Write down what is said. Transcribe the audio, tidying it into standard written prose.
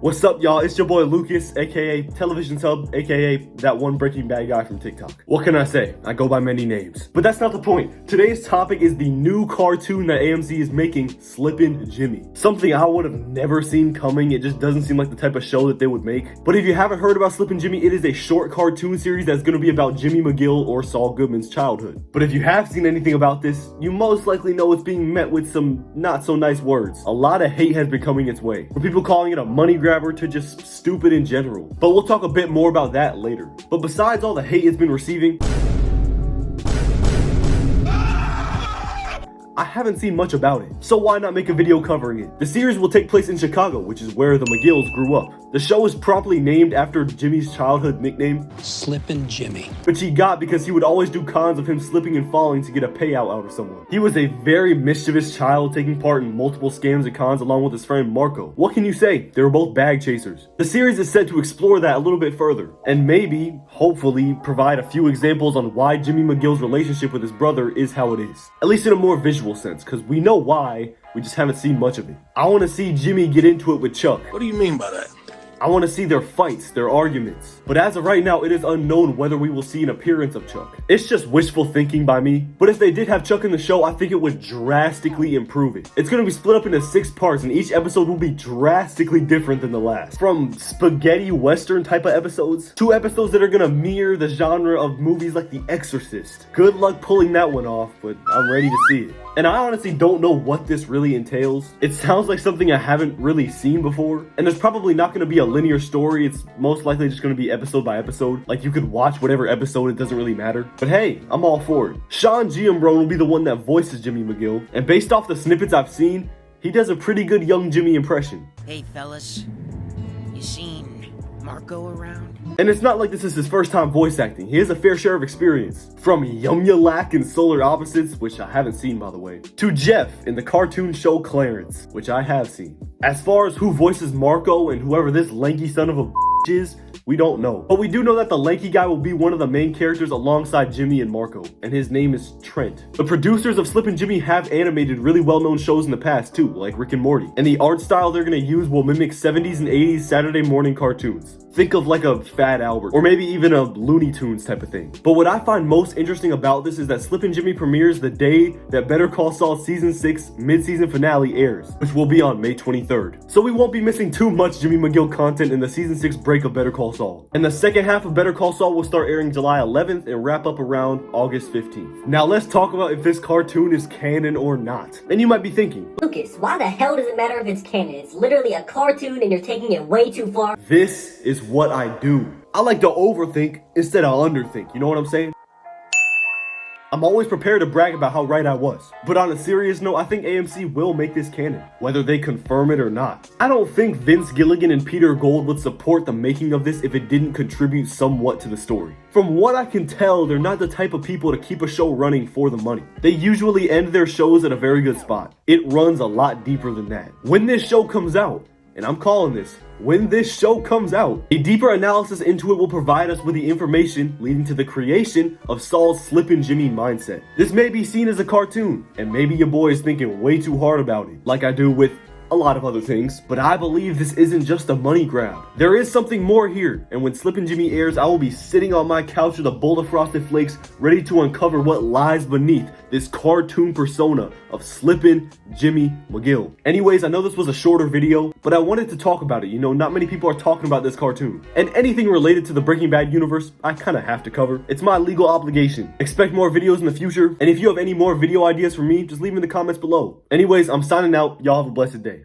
What's up, y'all? It's your boy Lucas, aka Television Sub, aka that one Breaking Bad guy from TikTok. What can I say? I go by many names. But that's not the point. Today's topic is the new cartoon that AMC is making, Slippin' Jimmy. Something I would have never seen coming. It just doesn't seem like the type of show that they would make. But if you haven't heard about Slippin' Jimmy, it is a short cartoon series that's going to be about Jimmy McGill or Saul Goodman's childhood. But if you have seen anything about this, you most likely know it's being met with some not so nice words. A lot of hate has been coming its way, from people calling it a money grabber to just stupid in general. But we'll talk a bit more about that later. But besides all the hate it's been receiving, I haven't seen much about it, so why not make a video covering it? The series will take place in Chicago, which is where the McGills grew up. The show is properly named after Jimmy's childhood nickname, Slippin' Jimmy, which he got because he would always do cons of him slipping and falling to get a payout out of someone. He was a very mischievous child, taking part in multiple scams and cons along with his friend Marco. What can you say? They were both bag chasers. The series is set to explore that a little bit further, and maybe, hopefully, provide a few examples on why Jimmy McGill's relationship with his brother is how it is. At least in a more visual sense, because we know why, we just haven't seen much of it. I want to see Jimmy get into it with Chuck. What do you mean by that? I want to see their fights, their arguments. But as of right now, it is unknown whether we will see an appearance of Chuck. It's just wishful thinking by me. But if they did have Chuck in the show, I think it would drastically improve it. It's going to be split up into 6 parts, and each episode will be drastically different than the last. From spaghetti western type of episodes to episodes that are going to mirror the genre of movies like The Exorcist. Good luck pulling that one off, but I'm ready to see it. And I honestly don't know what this really entails. It sounds like something I haven't really seen before. And there's probably not going to be a linear story. It's most likely just going to be episode by episode. Like, you could watch whatever episode, it doesn't really matter. But hey, I'm all for it. Sean Giambrone will be the one that voices Jimmy McGill. And based off the snippets I've seen, he does a pretty good young Jimmy impression. Hey fellas, you seen Marco around? And it's not like this is his first time voice acting. He has a fair share of experience. From Yum-Ya-Lack in Solar Opposites, which I haven't seen by the way, to Jeff in the cartoon show Clarence, which I have seen. As far as who voices Marco and whoever this lanky son of a is, we don't know. But we do know that the lanky guy will be one of the main characters alongside Jimmy and Marco, and his name is Trent. The producers of Slippin' Jimmy have animated really well-known shows in the past too, like Rick and Morty. And the art style they're gonna use will mimic 70s and 80s Saturday morning cartoons. Think of like a Fat Albert, or maybe even a Looney Tunes type of thing. But what I find most interesting about this is that Slippin' Jimmy premieres the day that Better Call Saul Season 6 mid-season finale airs, which will be on May 23rd. So we won't be missing too much Jimmy McGill content in the Season 6 break of Better Call Saul. And the second half of Better Call Saul will start airing July 11th and wrap up around August 15th. Now let's talk about if this cartoon is canon or not. And you might be thinking, Lucas, why the hell does it matter if it's canon? It's literally a cartoon and you're taking it way too far. this is what I do. I like to overthink instead of underthink, you know what I'm saying? I'm always prepared to brag about how right I was. But on a serious note, I think AMC will make this canon, whether they confirm it or not. I don't think Vince Gilligan and Peter Gould would support the making of this if it didn't contribute somewhat to the story. From what I can tell, they're not the type of people to keep a show running for the money. They usually end their shows at a very good spot. It runs a lot deeper than that. When this show comes out, and I'm calling this, when this show comes out, a deeper analysis into it will provide us with the information leading to the creation of Saul's Slippin' Jimmy mindset. This may be seen as a cartoon, and maybe your boy is thinking way too hard about it, like I do with a lot of other things, but I believe this isn't just a money grab. There is something more here, and when Slippin' Jimmy airs, I will be sitting on my couch with a bowl of Frosted Flakes, ready to uncover what lies beneath this cartoon persona of Slippin' Jimmy McGill. Anyways, I know this was a shorter video, but I wanted to talk about it. You know, not many people are talking about this cartoon. And anything related to the Breaking Bad universe, I kind of have to cover. It's my legal obligation. Expect more videos in the future, and if you have any more video ideas for me, just leave them in the comments below. Anyways, I'm signing out. Y'all have a blessed day.